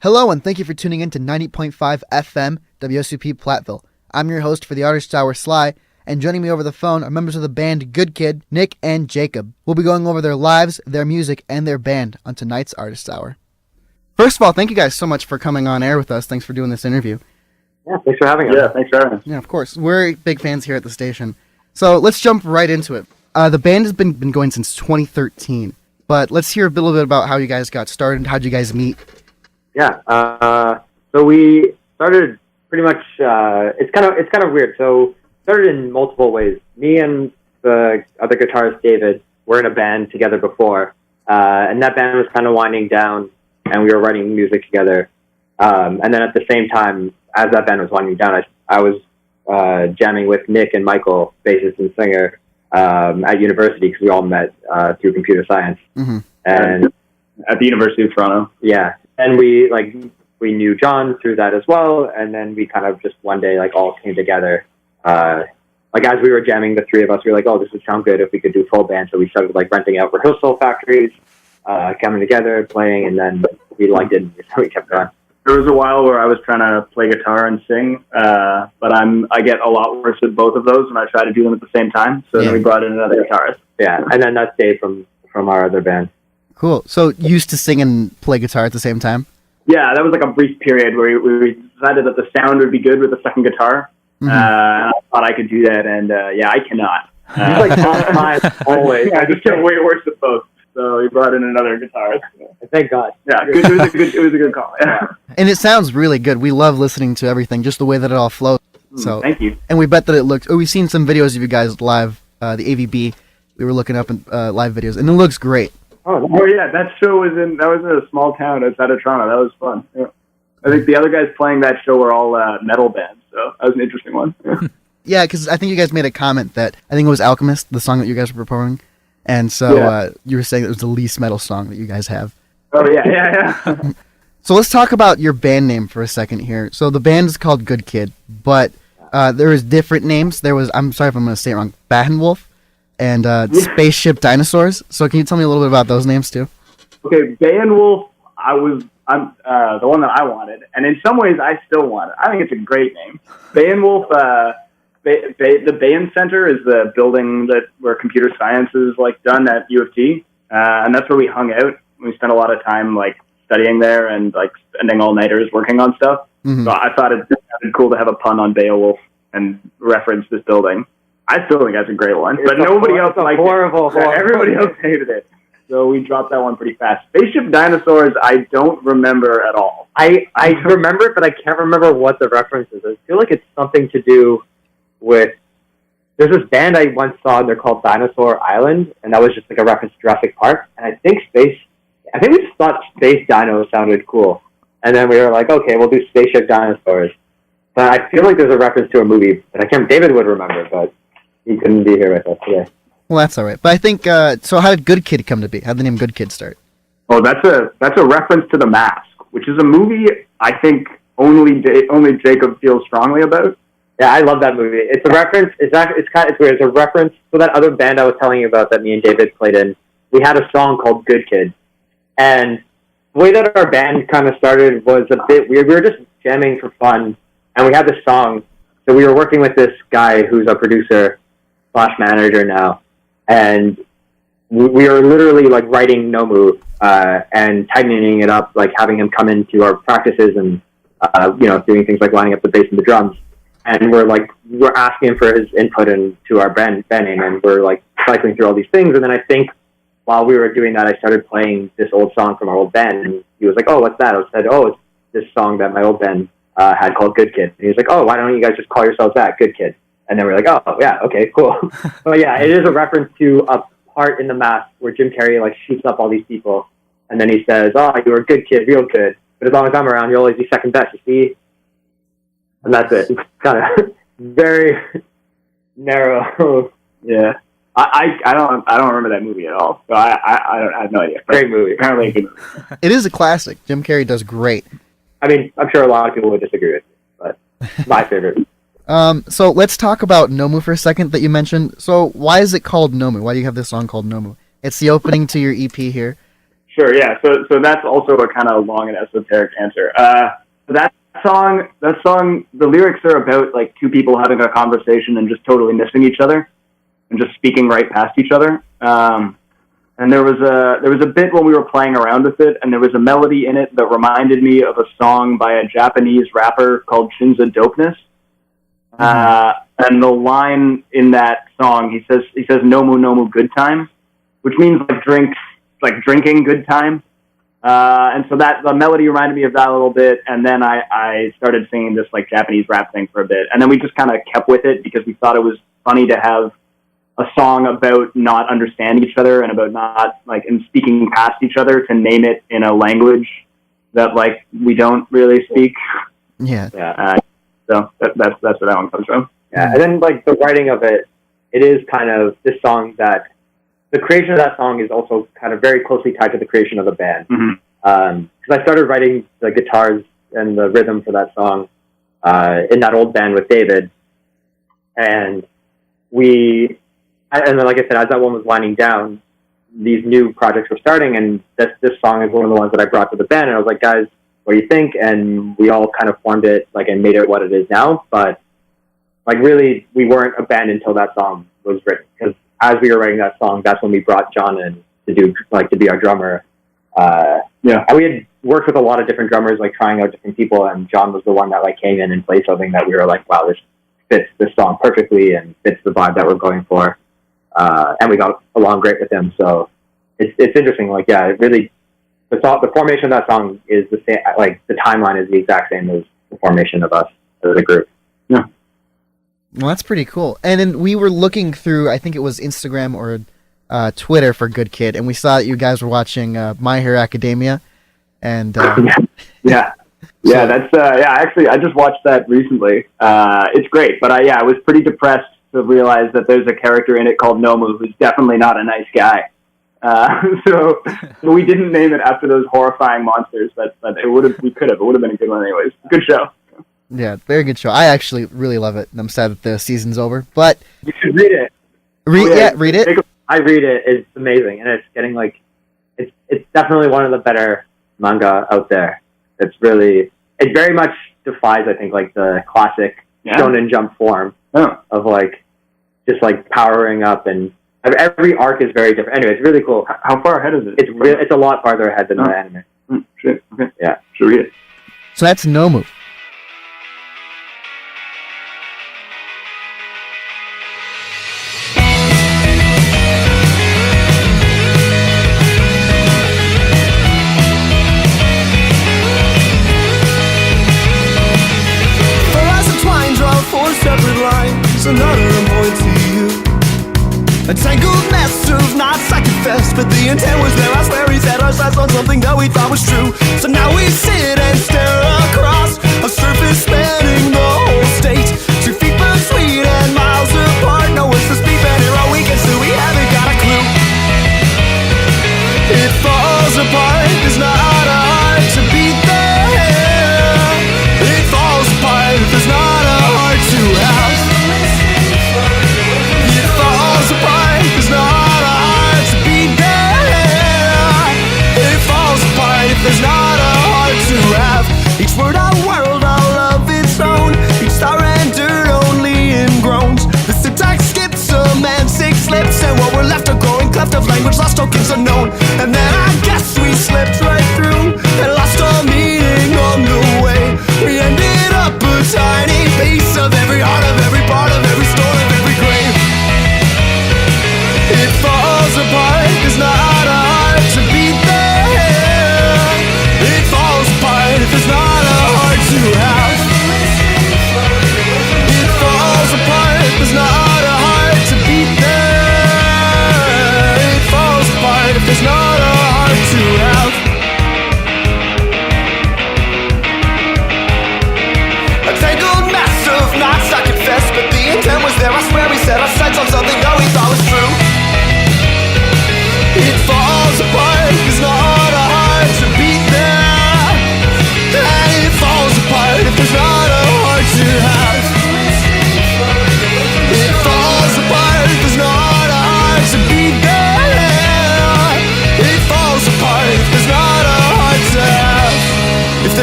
Hello, and thank you for tuning in to 90.5 FM WSUP Platteville. I'm your host for the Artist Hour, Sly, and joining me over the phone are members of the band Good Kid, Nick and Jacob. We'll be going over their lives, their music, and their band on tonight's Artist Hour. First of all, thank you guys so much for coming on air with us. Thanks for doing this interview. Yeah, thanks for having us. Yeah, thanks for having us. Yeah, of course. We're big fans here at the station. So let's jump right into it. The band has been going since 2013, but let's hear a little bit about how you guys got started. How'd you guys meet? Yeah, so we started pretty much. It's kind of weird. So started in multiple ways. Me and the other guitarist David were in a band together before, and that band was kind of winding down, and we were writing music together. And then at the same time, as that band was winding down, I was jamming with Nick and Michael, bassist and singer, at university because we all met through computer science. Mm-hmm. And at the University of Toronto. Yeah. And we knew John through that as well, and then we kind of just one day all came together. As we were jamming, the three of us, we were like, oh, this would sound good if we could do full band. So we started renting out rehearsal factories, coming together, playing, and then we liked it, so we kept going. There was a while where I was trying to play guitar and sing, but I get a lot worse at both of those when I try to do them at the same time. So then we brought in another guitarist. Yeah, and then that's Dave from our other band. Cool. So you used to sing and play guitar at the same time? Yeah, that was a brief period where we decided that the sound would be good with the second guitar. Mm-hmm. I thought I could do that, and I cannot. Always. I just get way worse at both. So we brought in another guitarist. Thank God. Yeah, it was a good call. Yeah. And it sounds really good. We love listening to everything, just the way that it all flows. So thank you. And we bet that it looks. We've seen some videos of you guys live, the AVB. We were looking up live videos, and it looks great. Oh yeah, that show was in a small town outside of Toronto. That was fun. Yeah. I think the other guys playing that show were all metal bands, so that was an interesting one. Yeah, because I think you guys made a comment that I think it was Alchemist, the song that you guys were performing, and so you were saying it was the least metal song that you guys have. Oh yeah. So let's talk about your band name for a second here. So the band is called Good Kid, but there was different names. There was, I'm sorry if I'm going to say it wrong, Battenwolf and Spaceship Dinosaurs. So can you tell me a little bit about those names too? Okay, Beowulf, I'm the one that I wanted, and in some ways I still want it. I think it's a great name. Beowulf, the Bain Center is the building where computer science is done at U of T, and that's where we hung out. We spent a lot of time studying there and spending all-nighters working on stuff. Mm-hmm. So I thought it'd be cool to have a pun on Beowulf and reference this building. I still think that's a great one, but nobody else liked it. Everybody else hated it. So we dropped that one pretty fast. Spaceship Dinosaurs, I don't remember at all. I remember it, but I can't remember what the reference is. I feel like it's something to do with... There's this band I once saw, and they're called Dinosaur Island, and that was just a reference to Jurassic Park. And I think we just thought Space Dino sounded cool. And then we were like, okay, we'll do Spaceship Dinosaurs. But I feel like there's a reference to a movie that David would remember, but he couldn't be here with us today. Well, that's all right. But I think, so how did Good Kid come to be? How did the name Good Kid start? Oh, that's a reference to The Mask, which is a movie I think only Jacob feels strongly about. Yeah, I love that movie. It's a reference. It's weird. It's a reference to that other band I was telling you about that me and David played in. We had a song called Good Kid. And the way that our band kind of started was a bit weird. We were just jamming for fun, and we had this song. So we were working with this guy who's a producer / manager now, and we are literally writing Nomu and tightening it up, having him come into our practices and doing things like lining up the bass and the drums. And we're asking him for his input into our band name, and we're cycling through all these things. And then I think while we were doing that, I started playing this old song from our old band, and he was like, "Oh, what's that?" I said, "Oh, it's this song that my old band had called Good Kid." And he was like, "Oh, why don't you guys just call yourselves that, Good Kid?" And then we're like, "Oh, yeah, okay, cool." But yeah, it is a reference to a part in The Mask where Jim Carrey shoots up all these people, and then he says, "Oh, you were a good kid, real good. But as long as I'm around, you'll always be second best, you see?" And that's it. It's kind of very narrow. Yeah. I don't remember that movie at all. So I have no idea. Great movie. Apparently a good movie. It is a classic. Jim Carrey does great. I mean, I'm sure a lot of people would disagree with me, but my favorite. So let's talk about Nomu for a second that you mentioned. So why is it called Nomu? Why do you have this song called Nomu? It's the opening to your EP here. Sure, yeah. So that's also a kind of long and esoteric answer. That song, the lyrics are about like two people having a conversation and just totally missing each other and just speaking right past each other. And there was a bit when we were playing around with it, and there was a melody in it that reminded me of a song by a Japanese rapper called Shinza Dopeness. And the line in that song, he says "Nomu Nomu good time," which means like drinking good time. And so that the melody reminded me of that a little bit, and then I started singing this like Japanese rap thing for a bit, and then we just kind of kept with it because we thought it was funny to have a song about not understanding each other and about not like and speaking past each other, to name it in a language that like we don't really speak. Yeah. So that's where that one comes from. Yeah, and then like the writing of it, it is kind of this song that the creation of that song is also kind of very closely tied to the creation of the band. Because I started writing the guitars and the rhythm for that song in that old band with David, and then like I said, as that one was winding down, these new projects were starting, and this song is one of the ones that I brought to the band, and I was like, guys, what do you think? And we all kind of formed it like and made it what it is now. But like really, we weren't a band until that song was written, because as we were writing that song, that's when we brought John in to be our drummer. And we had worked with a lot of different drummers, like trying out different people, and John was the one that like came in and played something that we were like, wow, this fits this song perfectly and fits the vibe that we're going for. And we got along great with him. So it's interesting. Like, yeah, it really, the formation of that song is the same. Like the timeline is the exact same as the formation of us as a group. Yeah. Well, that's pretty cool. And then we were looking through, I think it was Instagram or Twitter for Good Kid, and we saw that you guys were watching My Hero Academia. And yeah, that's actually, I just watched that recently. It's great, but I was pretty depressed to realize that there's a character in it called Nomu who's definitely not a nice guy. So we didn't name it after those horrifying monsters, but it would have been a good one anyways. Good show. Yeah, very good show. I actually really love it, and I'm sad that the season's over. But you should read it. Read it. I read it. It's amazing, and it's getting like it's definitely one of the better manga out there. It very much defies, I think, like the classic Shonen Jump form of like just like powering up, and every arc is very different. Anyway, it's really cool. How far ahead is it? It's a lot farther ahead than the anime. Shit. Okay. Yeah, should read it. So that's Nomu. Another point to you. A tangled mess of knots I confess, but the intent was there. I swear he set our sights on something that we thought was true. So now we sit and stare across a surface spanning the whole state. 2 feet between and miles apart. No one's to speak, and here all weekend, so we haven't got a clue. It falls apart. There's not a heart to beat the hair. It falls apart. There's not a heart to have. There's not a heart to beat there. It falls apart if there's not a heart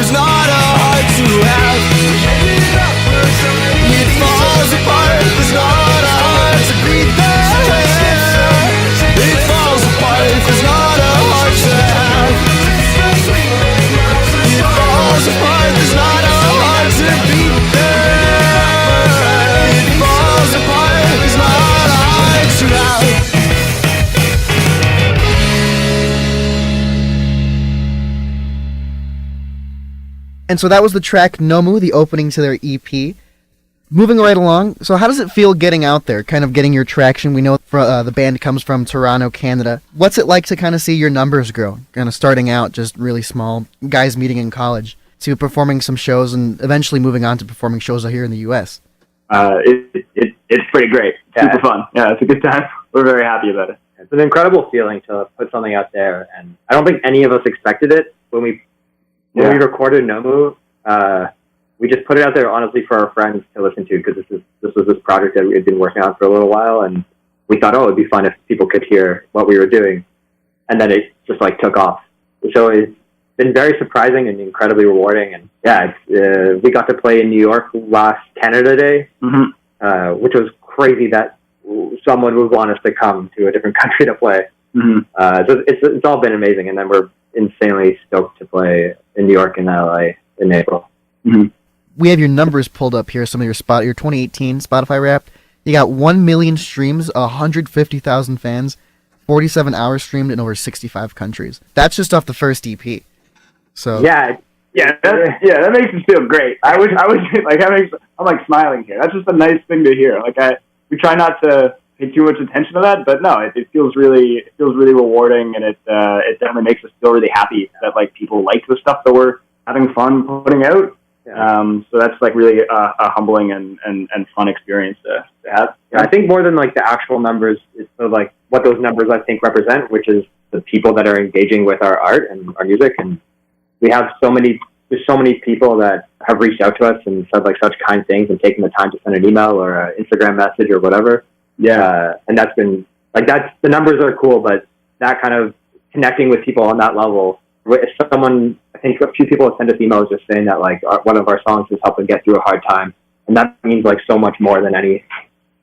is not a heart to have. It falls apart, there's not a heart to beat there. It falls apart, there's not a heart to have. It falls apart, there's not a heart to beat there. It falls apart, there's not a heart to have. And so that was the track Nomu, the opening to their EP. Moving right along, so how does it feel getting out there, kind of getting your traction? We know the band comes from Toronto, Canada. What's it like to kind of see your numbers grow? Kind of starting out just really small, guys meeting in college, to performing some shows and eventually moving on to performing shows here in the U.S.? It's pretty great. Super fun. Yeah, it's a good time. We're very happy about it. It's an incredible feeling to put something out there, and I don't think any of us expected it when we recorded Nomu. We just put it out there honestly for our friends to listen to, because this was this project that we had been working on for a little while, and we thought, it'd be fun if people could hear what we were doing, and then it just like took off. So it's been very surprising and incredibly rewarding, and we got to play in New York last Canada Day, which was crazy that someone would want us to come to a different country to play. So it's all been amazing, and then we're insanely stoked to play in New York and LA in April. We have your numbers pulled up here, some of your 2018 Spotify Wrapped. You got 1 million streams, 150,000 fans, 47 hours streamed in over 65 countries. That's just off the first EP. So that makes us feel great. I was like, I'm like smiling here. That's just a nice thing to hear. Like we try not to pay too much attention to that, but no, it feels really rewarding, and it definitely makes us feel really happy that like people like the stuff that we're having fun putting out. So that's like really a humbling and fun experience to have. Yeah, I think more than like the actual numbers, it's sort of like what those numbers I think represent, which is the people that are engaging with our art and our music. And we have there's so many people that have reached out to us and said like such kind things and taken the time to send an email or an Instagram message or whatever. And that's been like, the numbers are cool, but that kind of connecting with people on that level, I think a few people have sent us emails just saying that like one of our songs has helped them get through a hard time, and that means like so much more than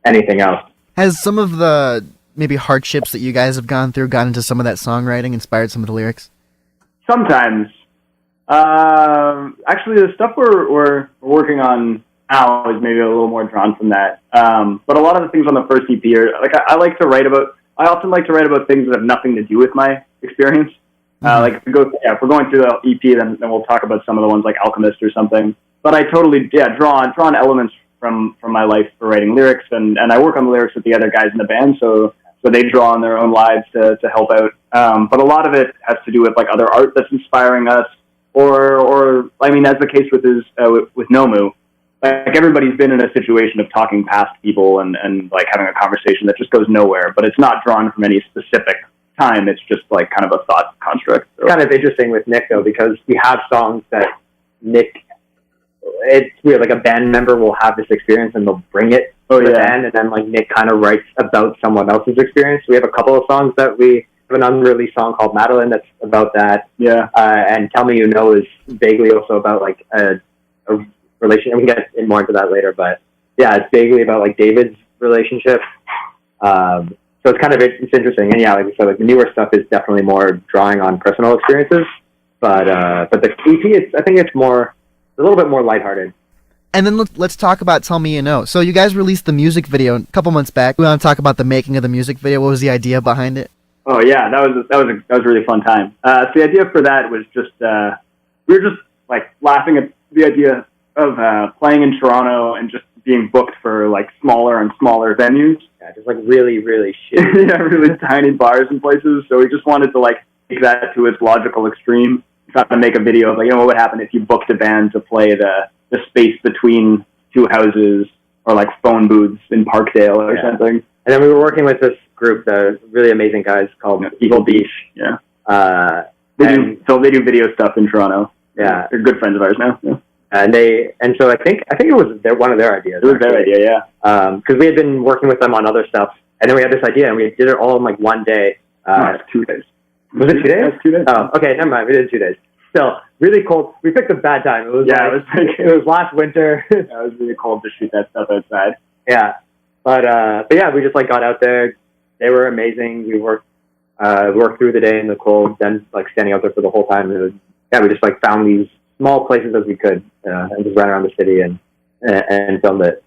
anything else. Has some of the maybe hardships that you guys have gone through gone into some of that songwriting, inspired some of the lyrics? Sometimes. Actually, the stuff we're working on now is maybe a little more drawn from that. But a lot of the things on the first EP are like I often like to write about things that have nothing to do with my experience. Like if we're going through the EP, then we'll talk about some of the ones like Alchemist or something. But I totally draw on elements from my life for writing lyrics, and I work on the lyrics with the other guys in the band, so they draw on their own lives to help out. But a lot of it has to do with like other art that's inspiring us, or I mean, as the case with with Nomu, like everybody's been in a situation of talking past people and like having a conversation that just goes nowhere, but it's not drawn from any specific time. It's just like kind of a thought construct. So. It's kind of interesting with Nick though, because we have songs that it's weird, like a band member will have this experience and they'll bring it to the band, and then like Nick kind of writes about someone else's experience. We have a couple of songs that we have an unreleased song called Madeline that's about that. And Tell Me You Know is vaguely also about like a relation. We can get more into that later, but it's vaguely about like David's relationship. So it's kind of, it's interesting. And like we said, like the newer stuff is definitely more drawing on personal experiences, but the EP, I think it's a little bit more lighthearted. And then let's talk about Tell Me You Know. So you guys released the music video a couple months back. We want to talk about the making of the music video. What was the idea behind it? Oh yeah, that was a really fun time. So the idea for that was just we were just like laughing at the idea of playing in Toronto and just being booked for like smaller and smaller venues. Yeah, just like really, really shitty. Really tiny bars and places. So we just wanted to like take that to its logical extreme. Try to make a video of like, what would happen if you booked a band to play the space between two houses or like phone booths in Parkdale or something. And then we were working with this group, the really amazing guys called Evil Beach. Yeah. They do video stuff in Toronto. Yeah. They're good friends of ours now. Yeah. And so I think it was one of their ideas. It was their idea, yeah. Because we had been working with them on other stuff, and then we had this idea, and we did it all in like one day. No, it's 2 days. Was it 2 days? It was 2 days. Oh, okay, never mind. We did it 2 days. still really cold. We picked a bad time. It was it was last winter. It was really cold to shoot that stuff outside. Yeah, but yeah, we just like got out there. They were amazing. We worked through the day in the cold, then like standing out there for the whole time. We just like found these small places as we could and just ran around the city and filmed it.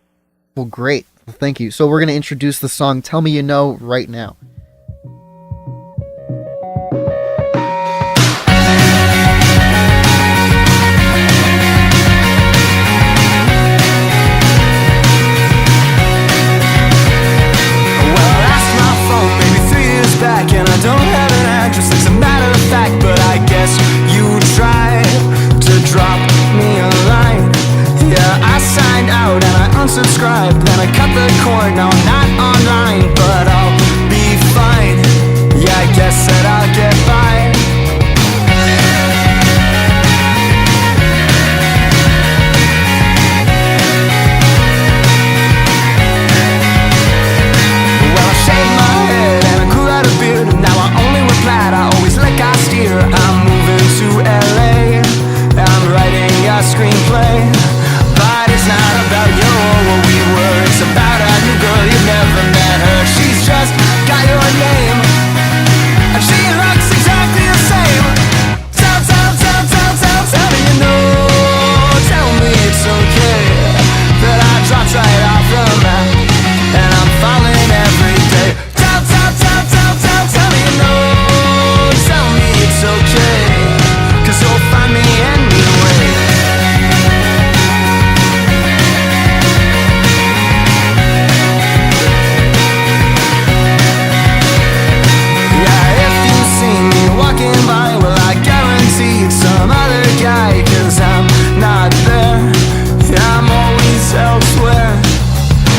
Well, great. Well, thank you. So we're going to introduce the song Tell Me You Know right now. Back and I don't have an address, as a matter of fact, but I guess you tried to drop me a line. Yeah, I signed out and I unsubscribed, then I cut the cord. Now I'm not online, but I'll be fine. Yeah, I guess that I'll get by. Well, I shaved my head and I grew out a beard, and now I only wear plaid. I always like I steer. I'm moving to LA. I'm writing a screenplay, but it's not about you or what we were. It's about a new girl you've never met her. She's just got your name, and she looks exactly the same. Tell me you know. Tell me it's okay that I dropped right off the map, and I'm falling every day. Tell me you know. Tell me it's okay, 'cause you'll find me anyway. Yeah, if you see me walking by, well, I guarantee it's some other guy, 'cause I'm not there. I'm always elsewhere.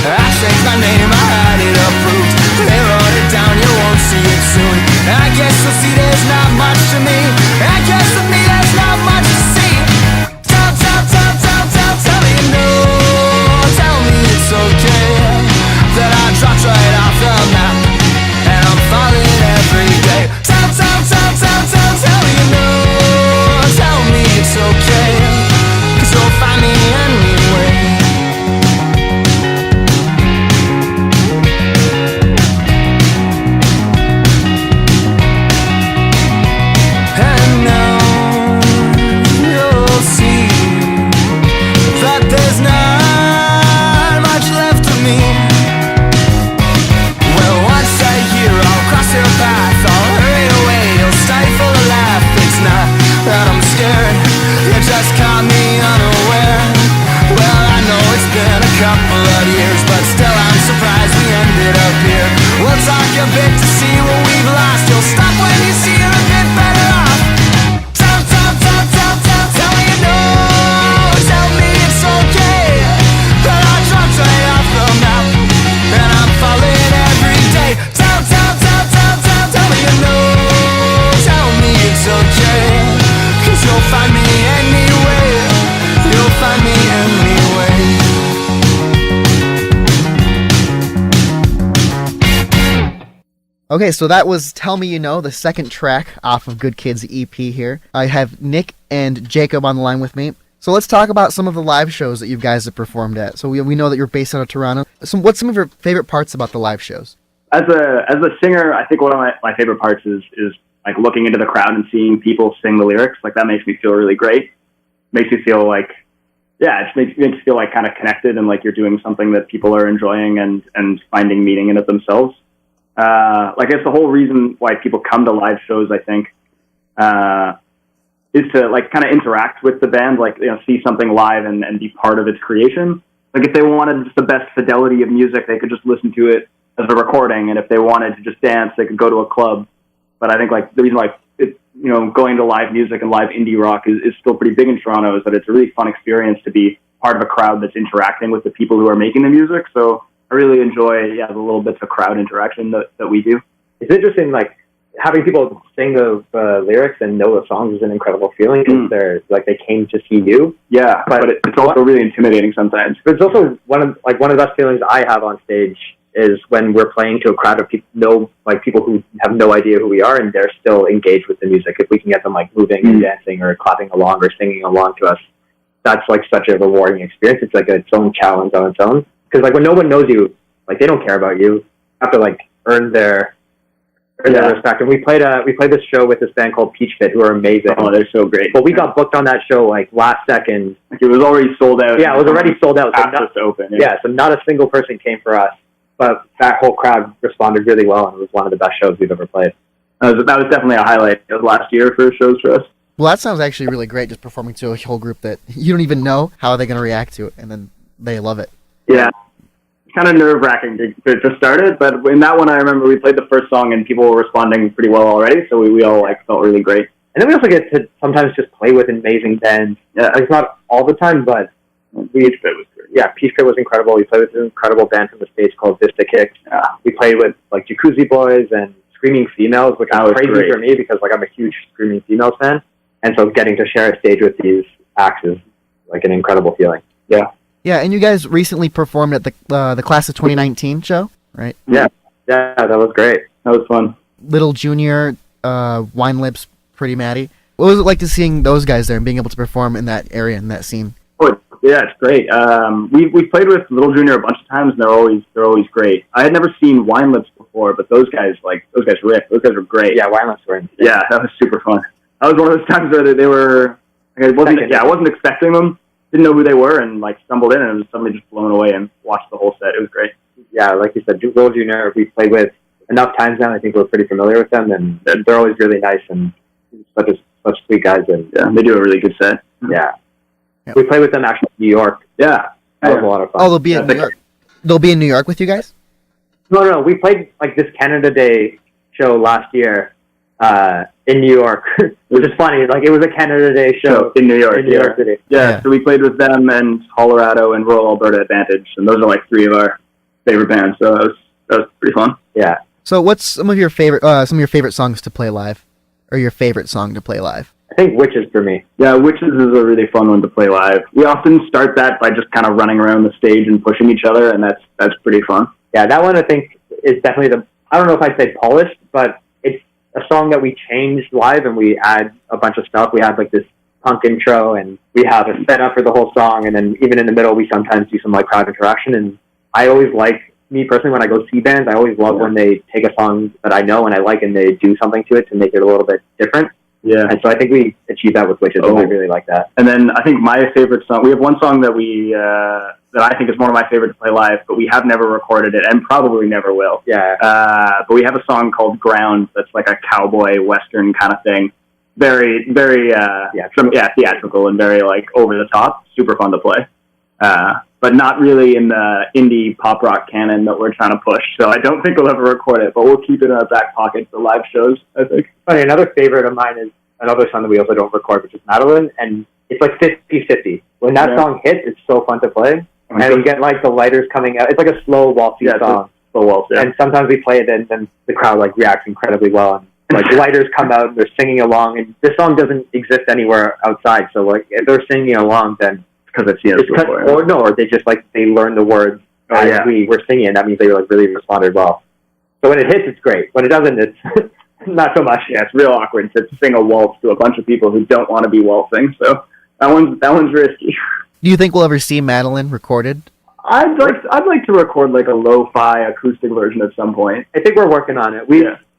I changed my name, I had it approved. They wrote it down, you won't see it soon. I guess you'll see there's not much to me. I guess with me there's not much to see. Tell me you know. Tell me it's okay that I dropped right off the map, and I'm falling every day. Tell me you know. Tell me it's okay, 'cause you'll find me anyway. And now you'll see that there's not much left of me. Well, once a year I'll cross your path, I'll hurry away, you'll stifle a laugh. It's not that I'm scared, you just caught me unaware. Well, I know it's been a couple of years, but still I'm surprised we ended up here. We'll talk a bit to see what we've lost. You'll stop when you see you're a bit better off. Tell me you know. Tell me it's okay that I dropped right off the map, and I'm falling every day. Tell me you know. Tell me it's okay, 'cause you'll find me anyway. You'll find me anyway. Okay, so that was Tell Me You Know, the second track off of Good Kids EP here. I have Nick and Jacob on the line with me. So let's talk about some of the live shows that you guys have performed at. So we know that you're based out of Toronto. So what's some of your favorite parts about the live shows? As a singer, I think one of my favorite parts is like looking into the crowd and seeing people sing the lyrics. Like that makes me feel really great. Makes me feel like, yeah, it makes me feel like kind of connected and like you're doing something that people are enjoying and finding meaning in it themselves. Like it's the whole reason why people come to live shows, I think, is to like kind of interact with the band, like, you know, see something live and be part of its creation. Like if they wanted just the best fidelity of music, they could just listen to it as a recording. And if they wanted to just dance, they could go to a club. But I think like the reason why it, you know, going to live music and live indie rock is still pretty big in Toronto is that it's a really fun experience to be part of a crowd that's interacting with the people who are making the music. So I really enjoy, the little bits of crowd interaction that we do. It's interesting, like, having people sing the lyrics and know the songs is an incredible feeling because they're like they came to see you. Yeah, but it's also really intimidating sometimes. But it's also one of the best feelings I have on stage is when we're playing to a crowd of people, people who have no idea who we are, and they're still engaged with the music. If we can get them like moving and dancing or clapping along or singing along to us, that's like such a rewarding experience. It's like its own challenge on its own. Because like when no one knows you, like they don't care about you. You have to like earn their respect. And we played this show with this band called Peach Pit, who are amazing. Oh, they're so great. But we got booked on that show like last second. Like it was already sold out. Yeah, it was already sold out. Asked us to open. Yeah, so not a single person came for us. But that whole crowd responded really well, and it was one of the best shows we've ever played. That was definitely a highlight of last year for shows for us. Well, that sounds actually really great, just performing to a whole group that you don't even know how they're going to react to it, and then they love it. Yeah. Kind of nerve-wracking to start it, but in that one I remember we played the first song and people were responding pretty well already, so we all like felt really great. And then we also get to sometimes just play with amazing bands. Yeah, it's not all the time, but Peach Pit was great. Yeah, Peach Pit was incredible. We played with an incredible band from the States called Vista Kicks. We played with like Jacuzzi Boys and Screaming Females, which was crazy for me because like I'm a huge Screaming Females fan, and so getting to share a stage with these acts is like an incredible feeling. Yeah. Yeah, and you guys recently performed at the Class of 2019 show, right? Yeah, that was great. That was fun. Little Junior, Wine Lips, Pretty Maddie. What was it like to seeing those guys there and being able to perform in that area, in that scene? Oh, yeah, it's great. We played with Little Junior a bunch of times, and they're always great. I had never seen Wine Lips before, but those guys ripped. Those guys were great. Yeah, Wine Lips were insane. Yeah, that was super fun. That was one of those times where they were. I wasn't expecting them. Didn't know who they were, and like stumbled in and was suddenly just blown away and watched the whole set. It was great. Yeah, like you said, Little Junior we played with enough times now. I think we're pretty familiar with them, and they're always really nice and such sweet guys. And yeah, they do a really good set. Yeah. We played with them actually in New York. Yeah, that was a lot of fun. Oh, they'll be in New York. They'll be in New York with you guys? No. We played like this Canada Day show last year in New York, which is funny. Like it was a Canada Day show in New York, New York City. Yeah, so we played with them and Colorado and Rural Alberta Advantage, and those are like three of our favorite bands. So that was pretty fun. Yeah. So what's some of your favorite songs to play live, or your favorite song to play live? I think Witches for me. Yeah, Witches is a really fun one to play live. We often start that by just kind of running around the stage and pushing each other, and that's pretty fun. Yeah, that one I think is definitely I don't know if I'd say polished, but it's a song that we changed live and we add a bunch of stuff. We have like this punk intro and we have a setup for the whole song, and then even in the middle we sometimes do some like crowd interaction. And I always me personally, when I go see bands, I always love when they take a song that I know and I like and they do something to it to make it a little bit different. Yeah. And so I think we achieved that with Witches, and I really like that. And then I think my favorite song, we have one song that that I think is one of my favorite to play live, but we have never recorded it and probably never will. Yeah. But we have a song called Ground that's like a cowboy western kind of thing. Very, very, theatrical and very like over the top. Super fun to play. But not really in the indie pop rock canon that we're trying to push. So I don't think we'll ever record it, but we'll keep it in our back pocket for live shows, I think. Funny, another favorite of mine is another song that we also don't record, which is Madeline, and it's like 50-50. When that song hits, it's so fun to play. And you get like the lighters coming out. It's like a slow waltzy song. Slow waltz, yeah. And sometimes we play it and then the crowd like reacts incredibly well. And like lighters come out and they're singing along, and this song doesn't exist anywhere outside. So like if they're singing along, then because I've seen it before. Or they just like they learn the words as we were singing, and that means they like really responded well. So when it hits, it's great. When it doesn't, it's not so much. Yeah, it's real awkward to sing a waltz to a bunch of people who don't want to be waltzing. So that one's risky. Do you think we'll ever see Madeline recorded? I'd like to record like a lo-fi acoustic version at some point. I think we're working on it.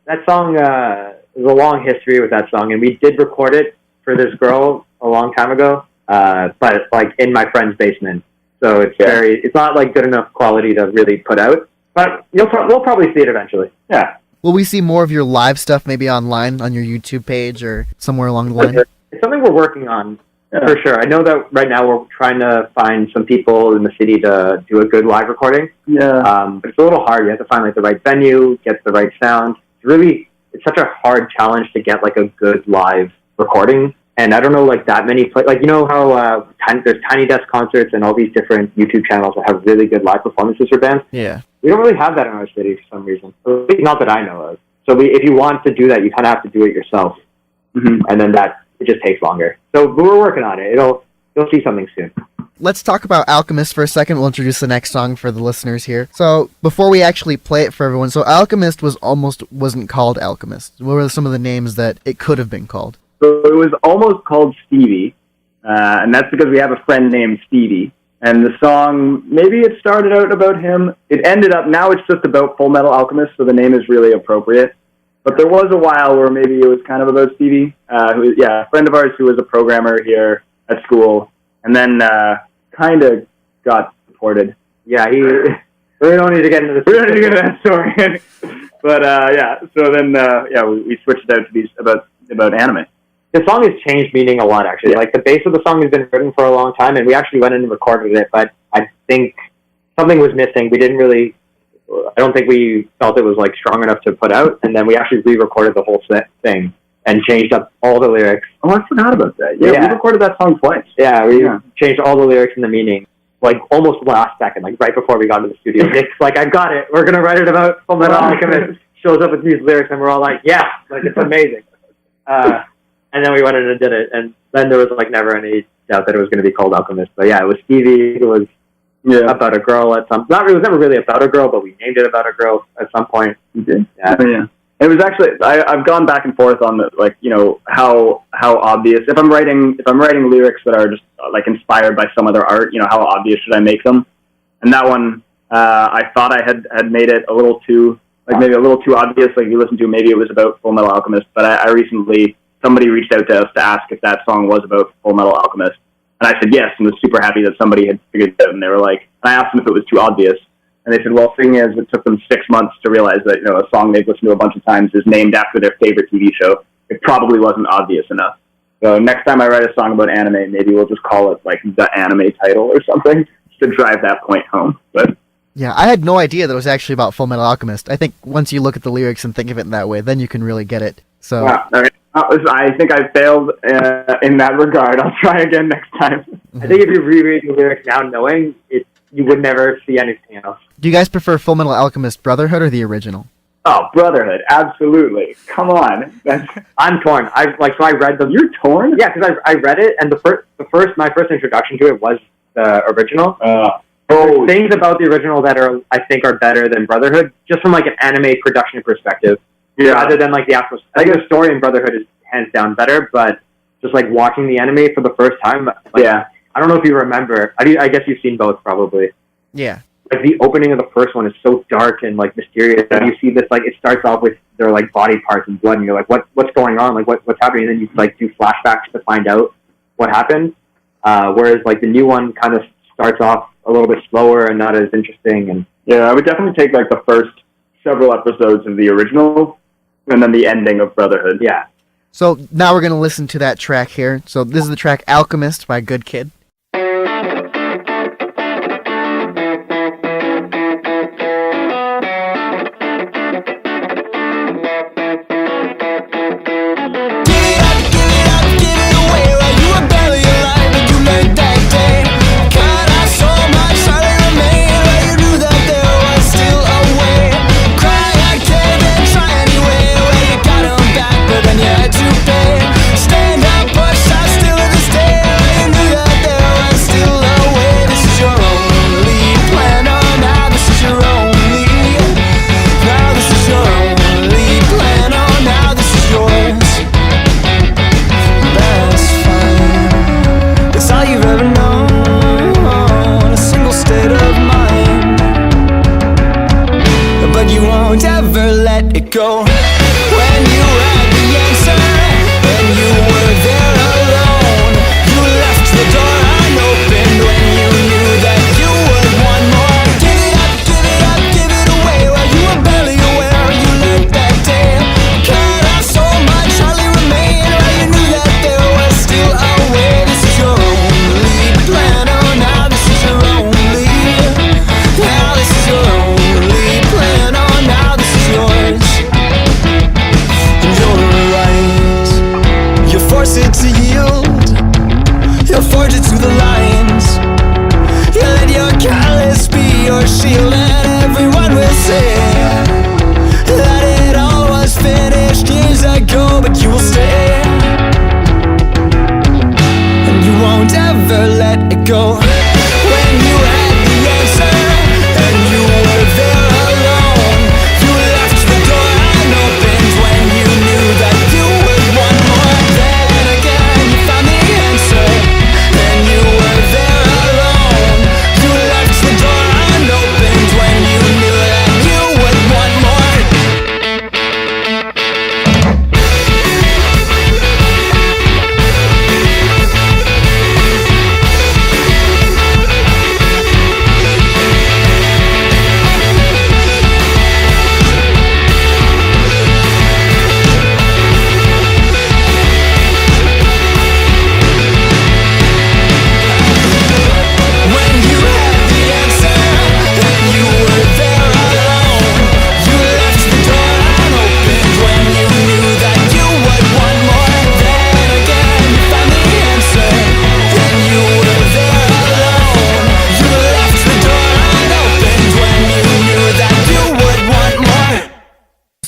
That song, there's a long history with that song, and we did record it for this girl a long time ago, but like in my friend's basement. So it's not like good enough quality to really put out, but we'll probably see it eventually. Yeah. Will we see more of your live stuff maybe online on your YouTube page or somewhere along the line? It's something we're working on. Yeah. For sure. I know that right now we're trying to find some people in the city to do a good live recording. Yeah. But it's a little hard. You have to find like the right venue, get the right sound. It's such a hard challenge to get like a good live recording. And I don't know like that many like you know how there's Tiny Desk concerts and all these different YouTube channels that have really good live performances for bands. Yeah. We don't really have that in our city for some reason. Not that I know of. So if you want to do that, you kind of have to do it yourself. Mm-hmm. And then it just takes longer. So we're working on it. You'll see something soon. Let's talk about Alchemist for a second. We'll introduce the next song for the listeners here. So before we actually play it for everyone, so Alchemist wasn't called Alchemist. What were some of the names that it could have been called? So it was almost called Stevie, and that's because we have a friend named Stevie. And the song, maybe it started out about him. It ended up, now it's just about Full Metal Alchemist, so the name is really appropriate. But there was a while where maybe it was kind of about Stevie, a friend of ours who was a programmer here at school, and then kind of got deported. Yeah, we don't need to get into that story. But so then we switched it out to be about anime. The song has changed meaning a lot, actually. Yeah. Like, the base of the song has been written for a long time, and we actually went in and recorded it, but I think something was missing. I don't think we felt it was, like, strong enough to put out, and then we actually re-recorded the whole thing and changed up all the lyrics. Oh, I forgot about that. Yeah, we recorded that song twice. Yeah, we changed all the lyrics and the meaning, like, almost last second, like, right before we got into the studio. Nick's like, I've got it. We're going to write it about Full Metal Alchemist. Shows up with these lyrics, and we're all like, yeah, like, it's amazing. And then we went in and did it, and then there was, like, never any doubt that it was going to be called Alchemist. But yeah, it was Stevie. It was about a girl at some. It was never really about a girl, but we named it about a girl at some point. You did? Yeah. It was actually I've gone back and forth on the, like, you know, how obvious, if I'm writing lyrics that are just like inspired by some other art, you know, how obvious should I make them? And that one, I thought I had made it a little too, like, maybe a little too obvious. Like, you listen to, maybe it was about Full Metal Alchemist, but I recently, somebody reached out to us to ask if that song was about Full Metal Alchemist. And I said yes, and was super happy that somebody had figured it out. And they were like, I asked them if it was too obvious. And they said, well, the thing is, it took them 6 months to realize that, you know, a song they've listened to a bunch of times is named after their favorite TV show. It probably wasn't obvious enough. So next time I write a song about anime, maybe we'll just call it, like, the anime title or something, just to drive that point home. But yeah, I had no idea that it was actually about Full Metal Alchemist. I think once you look at the lyrics and think of it in that way, then you can really get it. So wow. I think I failed in that regard. I'll try again next time. I think if you reread the lyrics now knowing it, you would never see anything else. Do you guys prefer Full Metal Alchemist Brotherhood or the original? Oh, Brotherhood, absolutely. Come on. I'm torn. I read them. You're torn? Yeah, because I read it, and my first introduction to it was the original. Things about the original that I think are better than Brotherhood, just from, like, an anime production perspective. Yeah. Rather than, like, the actual. I think the story in Brotherhood is hands down better, but just, like, watching the anime for the first time. Like, yeah. I don't know if you remember. I guess you've seen both, probably. Yeah. Like, the opening of the first one is so dark and, like, mysterious. Yeah. And you see this, like, it starts off with their, like, body parts and blood, and you're like, what's going on? Like, what's happening? And then you, like, do flashbacks to find out what happened. Whereas, like, the new one kind of starts off a little bit slower and not as interesting. And yeah, I would definitely take, like, the first several episodes of the original and then the ending of Brotherhood. Yeah. So now we're going to listen to that track here. So this is the track Alchemist by Good Kid. Go when you had the answer, when you were there alone. You left the door unopened when you knew that you would want more. Give it up, give it away. While you were barely aware, you let that day cut off so much hardly remain. While you knew that there was still a way. This is your only plan. Oh, now this is your only. Now this is your only plan. Oh, now this is yours. Force it to yield, you'll forge it to the lines. You let your callous be your shield, and everyone will say that it all was finished years ago, but you will stay, and you won't ever let it go.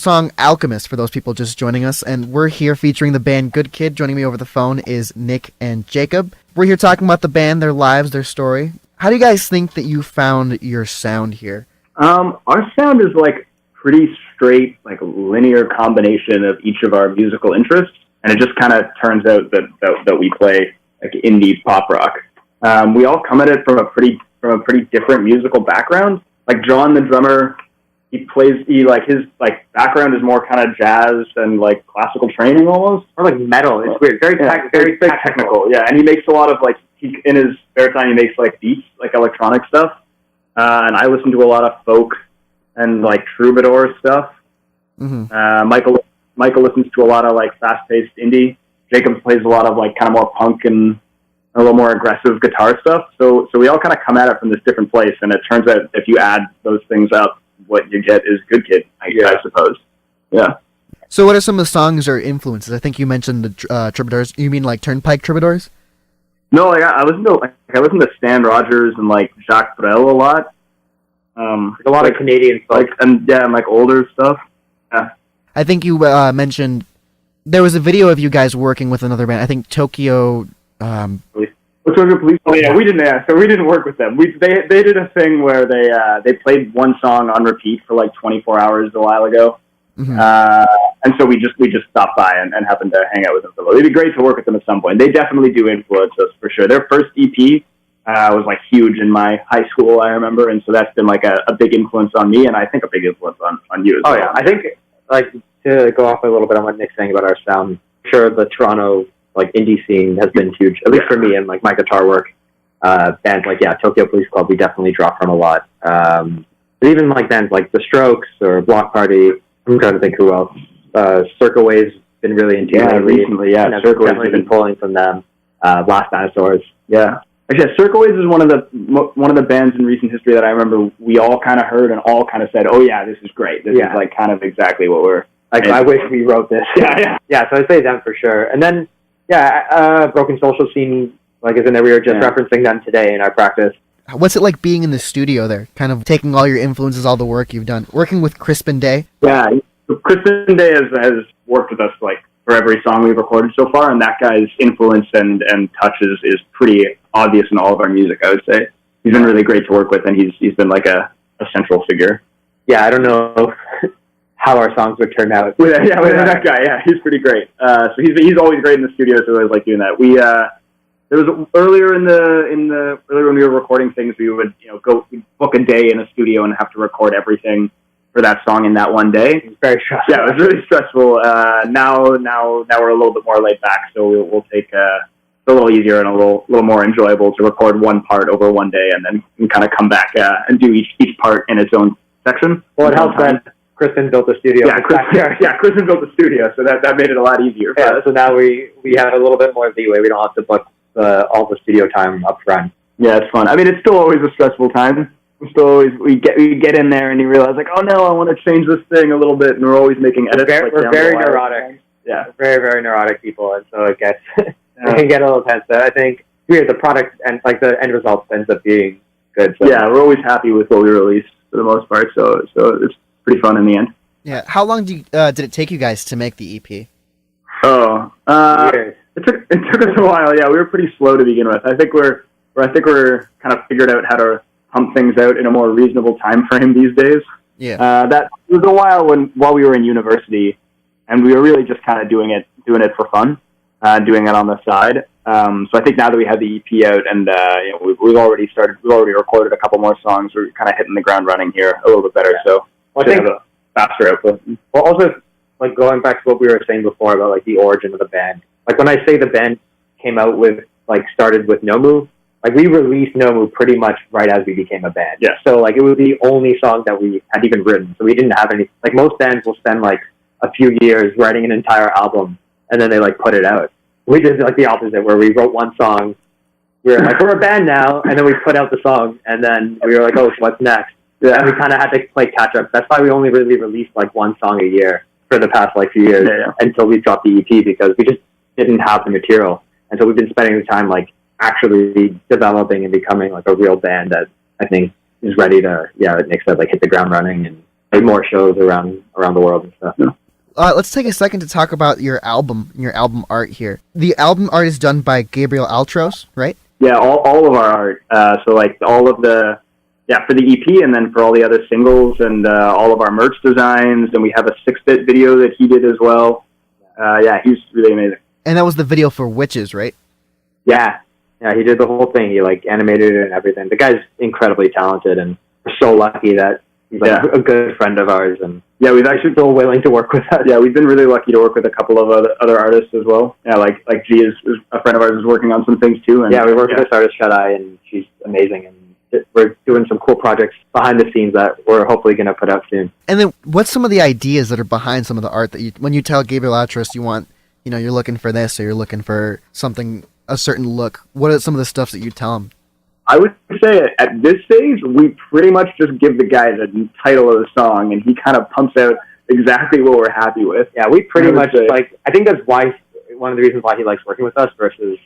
song Alchemist for those people just joining us, and we're here featuring the band Good Kid. Joining me over the phone is Nick and Jacob. We're here talking about the band, their lives, their story. How do you guys think that you found your sound here? Our sound is like pretty straight, like linear combination of each of our musical interests, and it just kind of turns out that we play like indie pop rock. We all come at it from a pretty different musical background. Like John, the drummer, his background is more kind of jazz and like classical training almost, or like metal. It's weird, very technical. Yeah, and he makes a lot of like in his spare time he makes like beats, like electronic stuff. And I listen to a lot of folk and like troubadour stuff. Mm-hmm. Michael listens to a lot of like fast-paced indie. Jacob plays a lot of like kind of more punk and a little more aggressive guitar stuff. So we all kind of come at it from this different place, and it turns out if you add those things up, what you get is Good Kid, I suppose. Yeah. So what are some of the songs or influences? I think you mentioned the troubadours. You mean like Turnpike troubadours? No, like I listen to Stan Rogers and like Jacques Brel a lot. A lot of Canadian folk. And like older stuff. Yeah. I think you mentioned there was a video of you guys working with another band. I think Tokyo. Police. Oh yeah, we didn't. Yeah, so we didn't work with them. They did a thing where they played one song on repeat for like 24 hours a while ago. Mm-hmm. And so we just stopped by and happened to hang out with them for a little. It'd be great to work with them at some point. They definitely do influence us for sure. Their first EP was like huge in my high school, I remember, and so that's been like a big influence on me, and I think a big influence on you as well. Oh yeah, I think like to go off a little bit on what Nick's saying about our sound. Sure, the Toronto like indie scene has been huge, at least for me and like my guitar work. Bands like Tokyo Police Club, we definitely draw from a lot. But even like bands like The Strokes or Block Party. I'm trying to think who else. Circa Wave's been really into recently. Yeah, Circa Wave's been pulling from them. Last Dinosaurs. Yeah. Actually, Circa Waves is one of the bands in recent history that I remember we all kind of heard and all kind of said, "Oh yeah, this is great. This is like kind of exactly what we're." Like, I wish we wrote this. Yeah. So I'd say them for sure. And then Broken Social Scene, like is in there. We were just referencing them today in our practice. What's it like being in the studio there? Kind of taking all your influences, all the work you've done, working with Crispin Day. Yeah, Crispin Day has worked with us like for every song we've recorded so far, and that guy's influence and touch is pretty obvious in all of our music. I would say he's been really great to work with, and he's been like a central figure. Yeah, I don't know how our songs would turn out. With that guy, he's pretty great. So he's always great in the studio, so I always like doing that. We there was earlier when we were recording things, we would we'd book a day in a studio and have to record everything for that song in that one day. It was very stressful. Yeah, it was really stressful. Now we're a little bit more laid back, so we'll take a little easier and a little more enjoyable to record one part over one day and then kind of come back and do each part in its own section. Well, it helps that Kristen built the studio. Kristen built the studio, so that made it a lot easier. Yeah, so now we have a little bit more leeway. We don't have to book all the studio time up front. Yeah, it's fun. I mean, it's still always a stressful time. We get in there and you realize like, oh no, I want to change this thing a little bit, and we're always making edits. We're very neurotic. Yeah, we're very, very neurotic people, and so it gets it can get a little tense. But I think the product and like the end result ends up being good. So. Yeah, we're always happy with what we release for the most part. So it's pretty fun in the end. Yeah. How long did it take you guys to make the EP? Years. It took us a while. Yeah, we were pretty slow to begin with. I think we're kind of figured out how to pump things out in a more reasonable time frame these days. Yeah. That was a while while we were in university, and we were really just kind of doing it for fun, doing it on the side. So I think now that we have the EP out and we've already recorded a couple more songs, we're kind of hitting the ground running here a little bit better. So I think have a faster output. Well, also like going back to what we were saying before about like the origin of the band. Like when I say the band came out with started with Nomu, like we released Nomu pretty much right as we became a band. Yeah. So like it was the only song that we had even written. So we didn't have any. Like most bands will spend like a few years writing an entire album and then they like put it out. We did like the opposite, where we wrote one song. We were like, we're a band now, and then we put out the song, and then we were like, oh, what's next? Yeah. And we kind of had to play catch up. That's why we only really released like one song a year for the past like few years until we dropped the EP, because we just didn't have the material. And so we've been spending the time like actually developing and becoming like a real band that I think is ready to, like Nick said, like hit the ground running and more shows around the world and stuff. Yeah. Let's take a second to talk about your album art here. The album art is done by Gabriel Altros, right? Yeah, all of our art. So like all of the, for the EP and then for all the other singles and all of our merch designs. And we have a 6-bit video that he did as well. He's really amazing. And that was the video for Witches, right? Yeah, he did the whole thing. He like animated it and everything. The guy's incredibly talented, and we're so lucky that he's like a good friend of ours. And we've actually been willing to work with us. Yeah, we've been really lucky to work with a couple of other artists as well. Yeah, like G is a friend of ours, is working on some things too. And we work with this artist Shut Eye, and she's amazing. And we're doing some cool projects behind the scenes that we're hopefully going to put out soon. And then, what's some of the ideas that are behind some of the art that when you tell Gabriel Altros you want, you're looking for this or you're looking for something, a certain look? What are some of the stuff that you tell him? I would say at this stage, we pretty much just give the guy the title of the song, and he kind of pumps out exactly what we're happy with. Yeah, we pretty much I think that's why one of the reasons why he likes working with us versus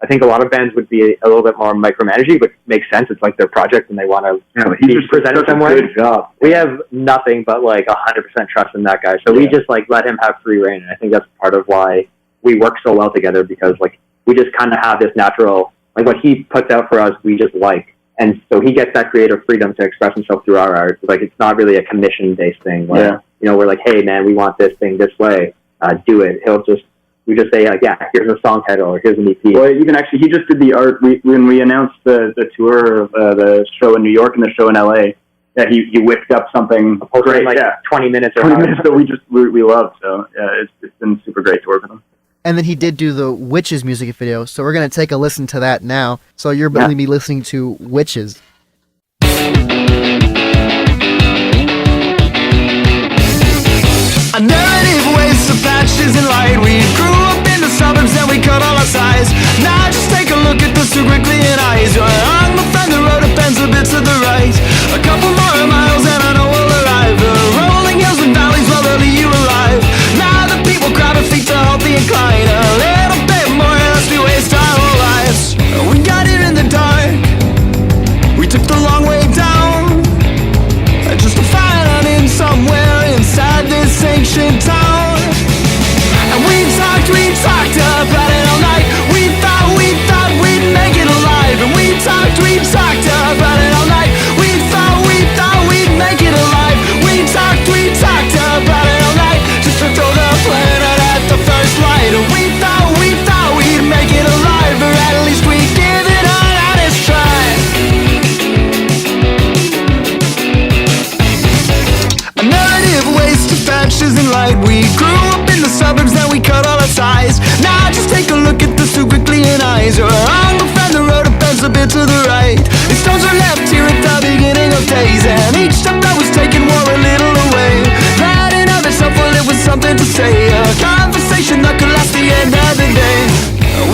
I think a lot of bands would be a little bit more micromanaging, but makes sense. It's like their project and they want to be presented somewhere. Good job. We have nothing but like 100% trust in that guy. So we just like let him have free reign. And I think that's part of why we work so well together, because like we just kind of have this natural, like what he puts out for us, we just like. And so he gets that creative freedom to express himself through our art. Like it's not really a commission-based thing. Where, we're like, hey man, we want this thing this way. Do it. We just say, like, here's a song title, or here's an EP. Well, even actually, he just did the art when we announced the tour of the show in New York and the show in LA. Yeah, he whipped up something great. Like 20 minutes. 20 minutes that we love. So it's been super great to work with him. And then he did do the Witches music video, so we're going to take a listen to that now. So you're going to be listening to Witches. A narrative waste of patches in light. We grew up in the suburbs and we cut all our size. Now just take a look at the super clear eyes. On the front, the road depends a bit to the right. A couple more miles and I know we'll arrive. The rolling hills and valleys, well, they'll leave you alive. Now the people crowd our feet to halt the incline. A little bit more lest we waste our whole lives. We got here in the dark. We took the long way down. Just to find out in somewhere inside this ancient town. And we talked about it all night. We thought we'd make it alive. And we talked about it all night. We thought we'd make it alive. We talked about it all night. Just to throw the planet at the first light. And we thought we'd make it alive. Or at least we'd give it an honest try. A narrative waste of patches in light. We grew up in the suburbs and we cut all our ties. Now just take a look at the super clean eyes. You're on the front, the road bends a bit to the right. The stones are left here at the beginning of days, and each step that was taken wore a little away. That in of itself, well, it was something to say. A conversation that could last the end of the day.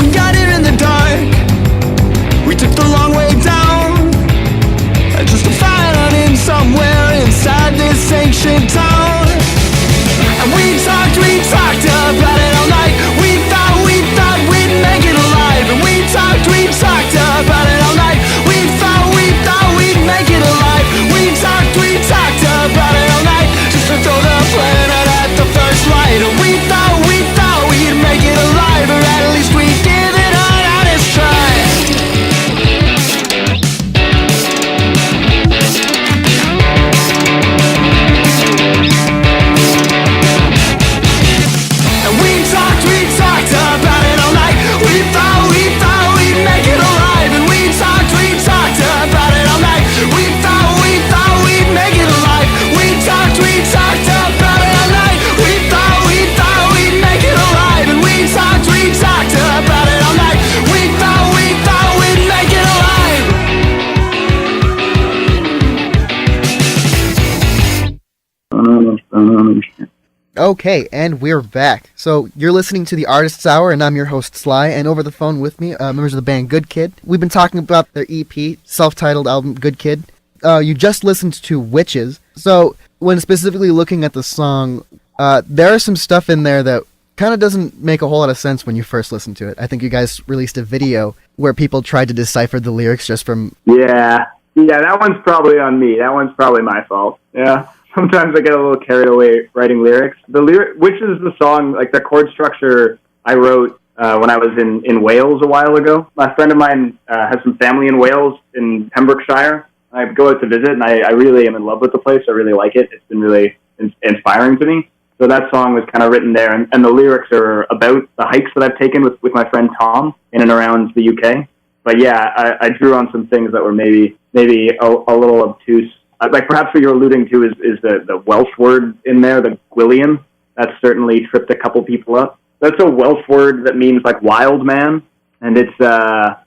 We got here in the dark. We took the long way down. Just to find out in somewhere inside this ancient town. And we talked about it all night. We thought we'd make it alive. And we talked about it all night. We thought we'd make it alive. We talked about it all night. Just to throw the planet at the first light. And we thought we'd make it alive. Or at least we'd give it an honest try. About it all night. We thought we'd make it alive. And we talked about it all night. We thought we'd make it alive. We talked about it all night. We thought we'd make it alive. And we talked about it all night. We thought we'd make it alive. Okay, and we're back. So you're listening to the Artist's Hour, and I'm your host Sly. And over the phone with me, members of the band Good Kid. We've been talking about their EP, self-titled album Good Kid. You just listened to Witches. So when specifically looking at the song, there are some stuff in there that kind of doesn't make a whole lot of sense when you first listen to it. I think you guys released a video where people tried to decipher the lyrics just from... Yeah, that one's probably on me. That one's probably my fault. Yeah. sometimes I get a little carried away writing lyrics. Which is the song, like the chord structure I wrote when I was in Wales a while ago. My friend of mine has some family in Wales, in Pembrokeshire. I go out to visit, and I really am in love with the place. I really like it. It's been really inspiring to me. So that song was kind of written there, and the lyrics are about the hikes that I've taken with my friend Tom in and around the UK. But yeah, I drew on some things that were maybe a little obtuse. Like perhaps what you're alluding to is the Welsh word in there, the Gwillian. That's certainly tripped a couple people up. That's a Welsh word that means like wild man, and it's a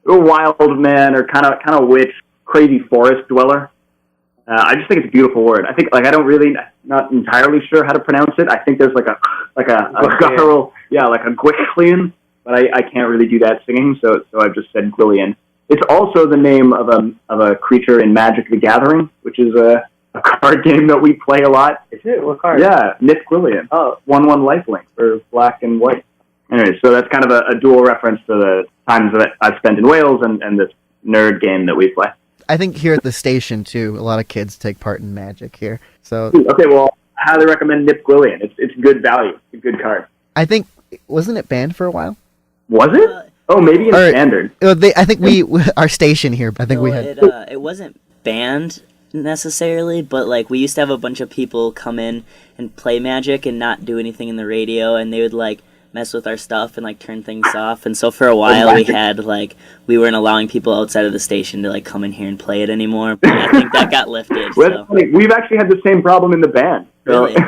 wild man or kind of witch, crazy forest dweller. I just think it's a beautiful word. I think not entirely sure how to pronounce it. I think there's like a guttural, like a Gwillian, but I can't really do that singing, so I've just said Gwillian. It's also the name of a creature in Magic the Gathering, which is a card game that we play a lot. Is it? What card? Yeah, Nith Gwillian. Oh, 1/1 lifelink for black and white. Anyway, so that's kind of a dual reference to the times that I've spent in Wales and this nerd game that we play. I think here at the station, too, a lot of kids take part in Magic here. So okay, well, I highly recommend Nith Gwillian. It's good value. It's a good card. I think, wasn't it banned for a while? Was it? Maybe in Standard. I think our station here, I think we had... It wasn't banned necessarily, but like we used to have a bunch of people come in and play Magic and not do anything in the radio, and they would like mess with our stuff and like turn things off. And so for a while we weren't allowing people outside of the station to like come in here and play it anymore. But I think that got lifted. Well, so. We've actually had the same problem in the band. So. Really?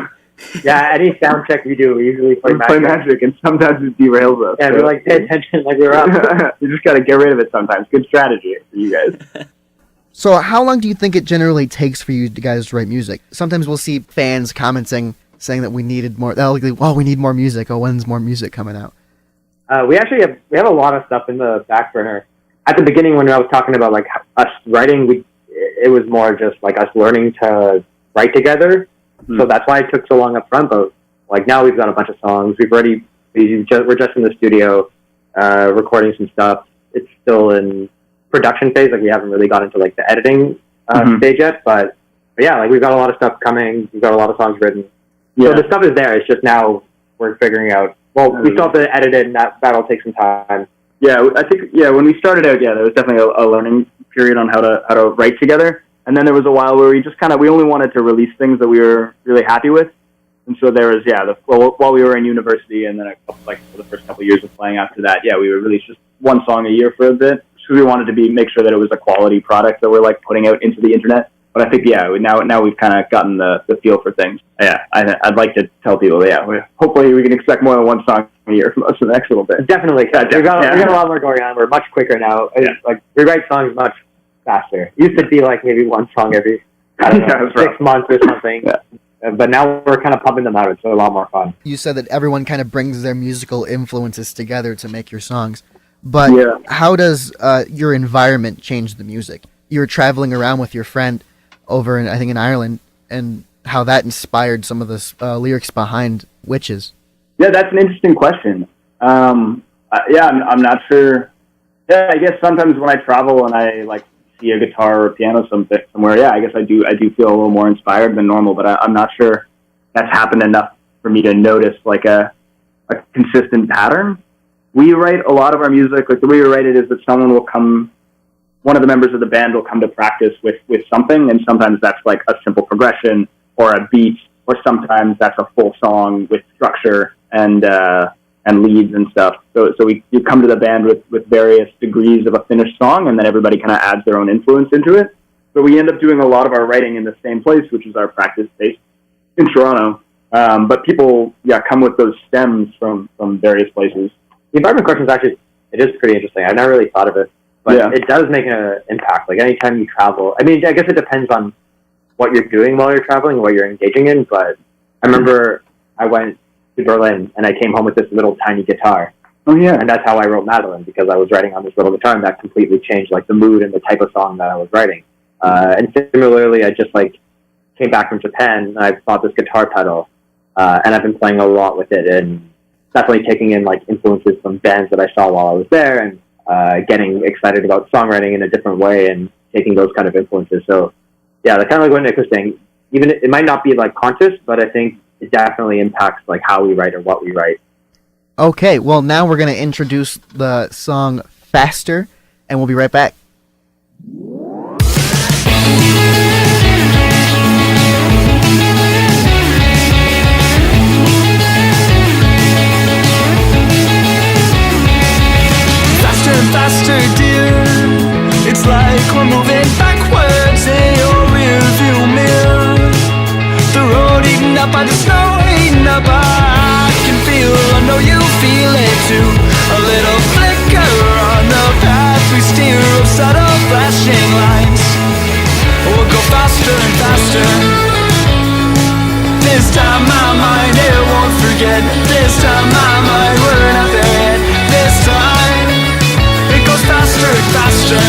Yeah, any sound check we do, we usually play Magic, and sometimes it derails us. Yeah, so. We're like, pay attention, like we're up. You just got to get rid of it sometimes. Good strategy for you guys. So how long do you think it generally takes for you guys to write music? Sometimes we'll see fans commenting, saying that we needed more. We need more music. When's more music coming out? We have a lot of stuff in the back burner. At the beginning, when I was talking about like us writing, it was more just like us learning to write together. So that's why it took so long up front. But like now we've got a bunch of songs. We're just in the studio recording some stuff. It's still in production phase. Like we haven't really got into like the editing stage yet. But yeah, like we've got a lot of stuff coming. We've got a lot of songs written. Yeah. So the stuff is there. It's just now we're figuring out. Well, we still have to edit it, and that'll take some time. Yeah, I think when we started out, there was definitely a learning period on how to write together. And then there was a while where we just we only wanted to release things that we were really happy with. And so there was, while we were in university and then for the first couple of years of playing after that, we would release just one song a year for a bit. So we wanted to make sure that it was a quality product that we're like putting out into the internet. But I think, now we've kind of gotten the feel for things. Yeah, I'd like to tell people, hopefully we can expect more than one song a year from us in the next little bit. Definitely. We got a lot more going on. We're much quicker now. Yeah. Like we write songs much faster. It used to be like maybe one song every 6 months or something. Yeah. But now we're kind of pumping them out. It's a lot more fun. You said that everyone kind of brings their musical influences together to make your songs. But how does your environment change the music? You're traveling around with your friend over in Ireland, and how that inspired some of the lyrics behind Witches. Yeah, that's an interesting question. I'm not sure. Yeah, I guess sometimes when I travel and I like see a guitar or a piano somewhere, I guess I do feel a little more inspired than normal, but I'm not sure that's happened enough for me to notice like a consistent pattern. We write a lot of our music, like the way we write it is that one of the members of the band will come to practice with something, and sometimes that's like a simple progression or a beat, or sometimes that's a full song with structure and leads and stuff. So you come to the band with various degrees of a finished song, and then everybody kind of adds their own influence into it. So we end up doing a lot of our writing in the same place, which is our practice space in Toronto. But people, come with those stems from various places. The environment question it is pretty interesting. I never really thought of it. But it does make an impact. Like anytime you travel, I mean, I guess it depends on what you're doing while you're traveling, what you're engaging in. But I remember I went to Berlin and I came home with this little tiny guitar. Oh yeah. And that's how I wrote Madeline, because I was writing on this little guitar, and that completely changed like the mood and the type of song that I was writing. And similarly, I just like came back from Japan and I bought this guitar pedal, and I've been playing a lot with it, and definitely taking in like influences from bands that I saw while I was there, and getting excited about songwriting in a different way and taking those kind of influences. So, that's kind of like what Nick was saying. even it might not be like conscious, but I think it definitely impacts like how we write or what we write. Okay, well now we're going to introduce the song Faster, and we'll be right back. Faster and faster, dear. It's like we're moving backwards in your rearview mirror. The road eaten up by the snow, eaten up. I can feel, I know you feel it too. A little flicker on the path we steer of subtle flashing lights. We'll go faster and faster. This time my mind, it won't forget. This time my mind, we're not there yet. This time it goes faster and faster.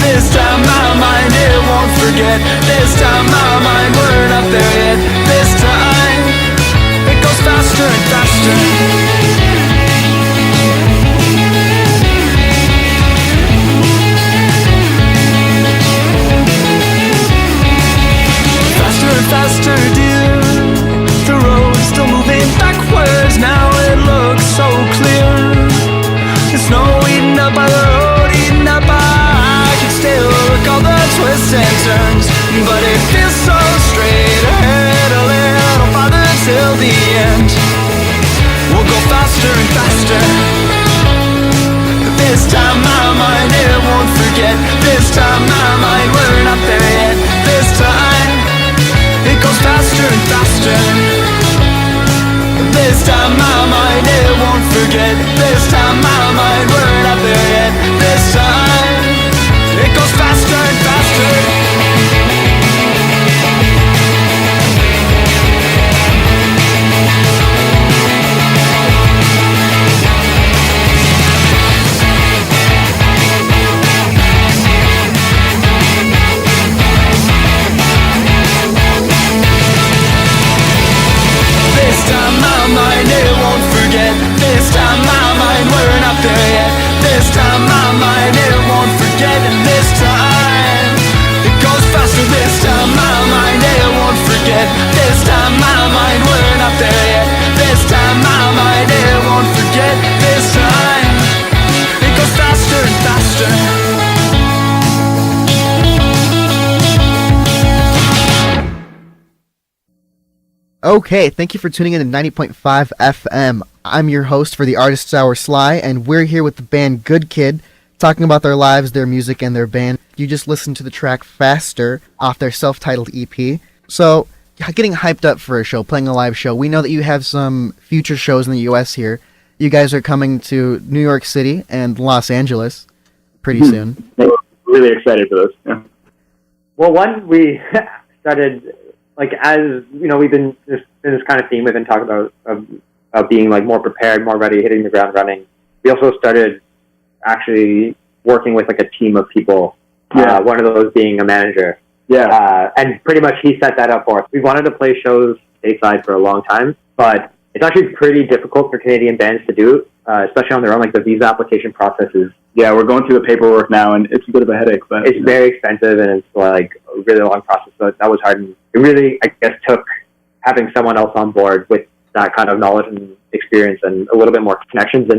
This time my mind, it won't forget. This time my mind, we're not there yet. This time it goes faster and faster. Faster and faster, dear. The road's still moving backwards. Now it looks so clear. The snow eaten up by the road, eaten up by. I can still recall the twists and turns, but it feels so straight ahead, a little farther till the end. We'll go faster and faster. This time my mind, it won't forget. This time my mind, we're not there yet. This time it goes faster and faster. This time my mind, it won't forget. This time my mind, we're not there yet. This time it goes faster and faster. This time my mind, it won't forget. This time my mind, we're not there yet. This time my mind, it won't forget. And this time it goes faster. This time my mind, it won't forget. This time my mind, we're not there yet. This time my mind, it won't forget. This time it goes faster and faster. Okay, thank you for tuning in to 90.5 FM. I'm your host for the Artist's Hour, Sly, and we're here with the band Good Kid, talking about their lives, their music, and their band. You just listened to the track Faster off their self-titled EP. So, getting hyped up for a show, playing a live show. We know that you have some future shows in the U.S. here. You guys are coming to New York City and Los Angeles pretty soon. Really excited for this. Yeah. Well, one, we started, like, as, you know, we've been in this kind of theme, we've been talking about being, like, more prepared, more ready, hitting the ground running. We also started actually working with, like, a team of people, one of those being a manager. Yeah. And pretty much he set that up for us. We wanted to play shows stateside for a long time, but it's actually pretty difficult for Canadian bands to do, especially on their own. Like, the visa application process is... Yeah, we're going through the paperwork now, and it's a bit of a headache. But it's very expensive, and it's, like, a really long process, so that was hard. And it really, I guess, took having someone else on board with that kind of knowledge and experience and a little bit more connections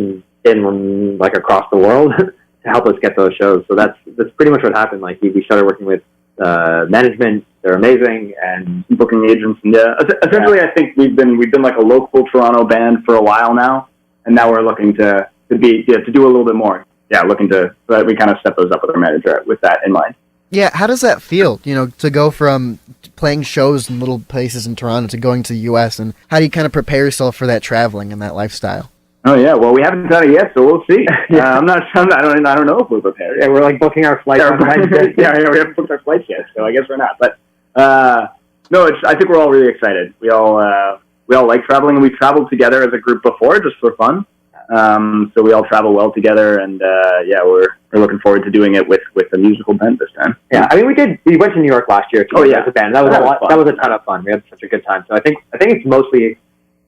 in like, across the world to help us get those shows. So that's pretty much what happened. Like, we started working with management. They're amazing, and booking agents. And essentially, I think we've been like a local Toronto band for a while now, and now we're looking to do a little bit more. Yeah, looking to, but we kind of step those up with our manager with that in mind. Yeah, how does that feel, to go from playing shows in little places in Toronto to going to the U.S., and how do you kind of prepare yourself for that traveling and that lifestyle? Oh, yeah, well, we haven't done it yet, so we'll see. I don't know if we're prepared. Yeah, we're, like, booking our flights. Yeah, we haven't booked our flights yet, so I guess we're not. But, no, I think we're all really excited. We all like traveling, and we've traveled together as a group before, just for fun. So we all travel well together, and we're looking forward to doing it with a musical band this time. Yeah, I mean, we went to New York last year too, as a band. That was a ton of fun. We had such a good time. So I think it's mostly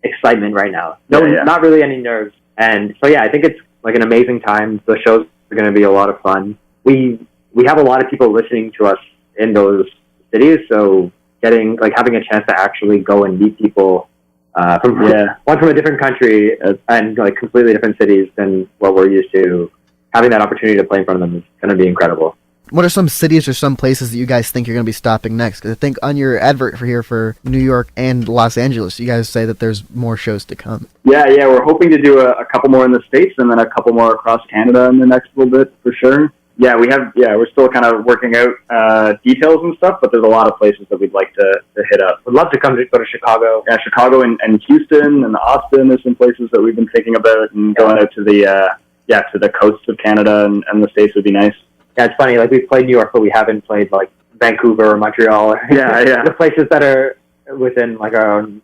excitement right now. Not really any nerves. And so I think it's like an amazing time. The shows are going to be a lot of fun. We have a lot of people listening to us in those cities. So having a chance to actually go and meet people one from a different country and like completely different cities than what we're used to, having that opportunity to play in front of them is going to be incredible. What are some cities or some places that you guys think you're going to be stopping next? Because I think on your advert for New York and Los Angeles, you guys say that there's more shows to come. Yeah, we're hoping to do a couple more in the States and then a couple more across Canada in the next little bit for sure. Yeah, we're still kind of working out details and stuff, but there's a lot of places that we'd like to hit up. We'd love to go to Chicago. Yeah, Chicago and Houston and Austin is some places that we've been thinking about, and going out to the coasts of Canada and the States would be nice. Yeah, it's funny. Like, we've played New York, but we haven't played like Vancouver or Montreal. The places that are within like our own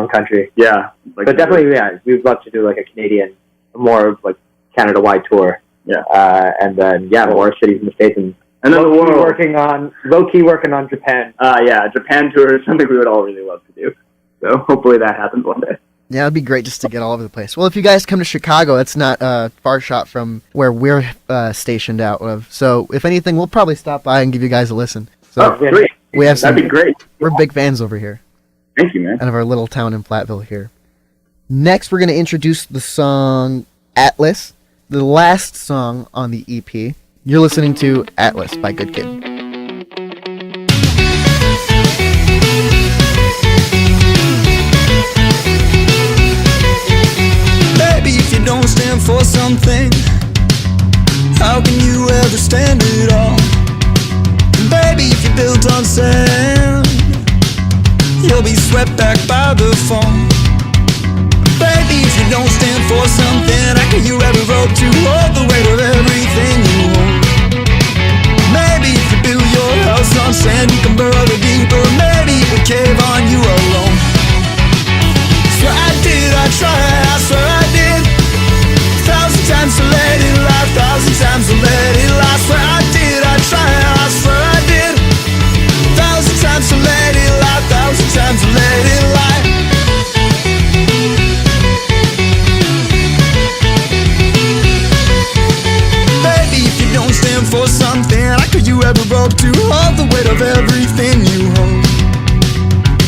country. Yeah, but definitely, we'd love to do like a more like Canada-wide tour. Yeah, and then more cities in the States, and then low key working on Japan. Japan tour is something we would all really love to do. So hopefully that happens one day. Yeah, it'd be great just to get all over the place. Well, if you guys come to Chicago, it's not a far shot from where we're stationed out of. So, if anything, we'll probably stop by and give you guys a listen. So, great. We have That'd be great. We're big fans over here. Thank you, man. Out of our little town in Platteville here. Next, we're going to introduce the song Atlas, the last song on the EP. You're listening to Atlas by Good Kid. Don't stand for something, how can you ever stand it all? And baby, if you're built on sand, you'll be swept back by the fall. Baby, if you don't stand for something, how can you ever hope to hold the weight of everything you own? Maybe if you build your house on sand, you can burrow deeper. Maybe it would cave on you alone. Swear I did, I tried, I swear I did. 1,000 times to let it lie, 1,000 times to let it lie. Swear I did, I tried, I swear I did. 1,000 times to let it lie, 1,000 times to let it lie. Baby, if you don't stand for something, how could you ever hope to hold the weight of everything you hold?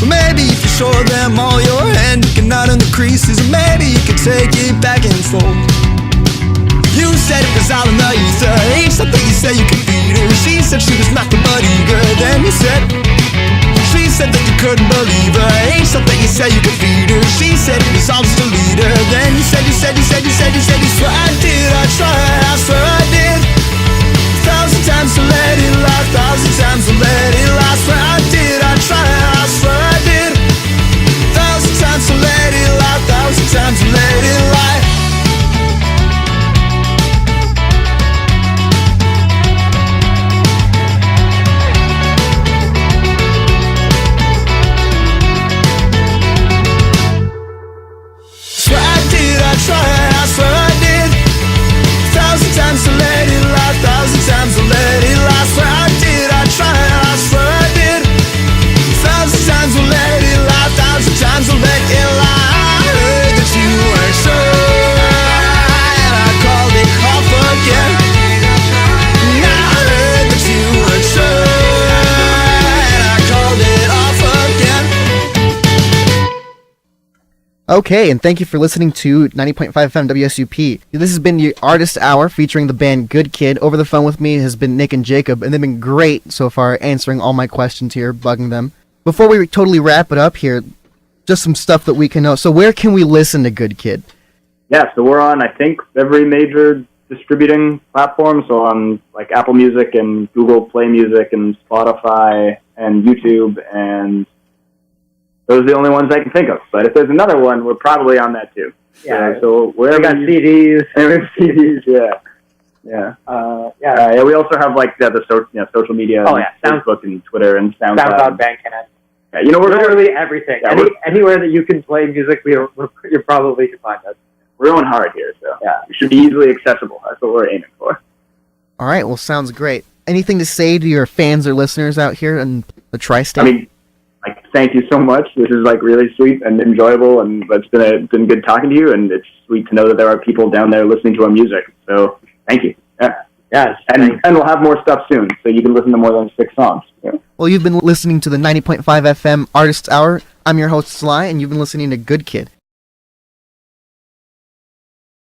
Maybe if you show them all your hand, you can knot in the creases, and maybe you can take it back and fold. You said it was all in the ether, ain't something you said you could beat her. She said she was nothing but eager, then you said she said that you couldn't believe her, ain't something you said you could feed her. She said it was all just a leader, then you said you swear I did, I tried, I swear I did. 1,000 times to let it lie, 1,000 times to let it lie. Swear I did, I tried, I swear I did. 1,000 times to let it lie, 1,000 times to let it lie. Swear I did, I tried, I swear I did. 1,000 times to let it lie, 1,000 times to let it lie. Swear I did, I tried, I swear I did. 1,000 times to let it lie, 1,000 times to let it lie. I heard that you weren't sure, and I called it off again. Now I heard that you weren't sure, and I called it off again. Okay, and thank you for listening to 90.5 FM WSUP. This has been the Artist Hour featuring the band Good Kid. Over the phone with me has been Nick and Jacob, and they've been great so far answering all my questions here, bugging them. Before we totally wrap it up here, just some stuff that we can know. So where can we listen to Good Kid? Yeah, so we're on, I think, every major distributing platform. So on like Apple Music and Google Play Music and Spotify and YouTube, and those are the only ones I can think of. But if there's another one, we're probably on that too. Yeah. So wherever we got CDs. And we have CDs, yeah. We also have like the social media. Oh yeah, Facebook and Twitter and SoundCloud, Bandcamp. Yeah, we're literally everything. Yeah, anywhere that you can play music, you probably can find us. We're going hard here, so yeah, we should be easily accessible. That's what we're aiming for. All right, well, sounds great. Anything to say to your fans or listeners out here in the tri-state? I mean, thank you so much. This is really sweet and enjoyable, and it's been good talking to you. And it's sweet to know that there are people down there listening to our music. So thank you. Yeah, Yes. And we'll have more stuff soon, so you can listen to more than 6 songs. Yeah. Well, you've been listening to the 90.5 FM Artist Hour. I'm your host, Sly, and you've been listening to Good Kid.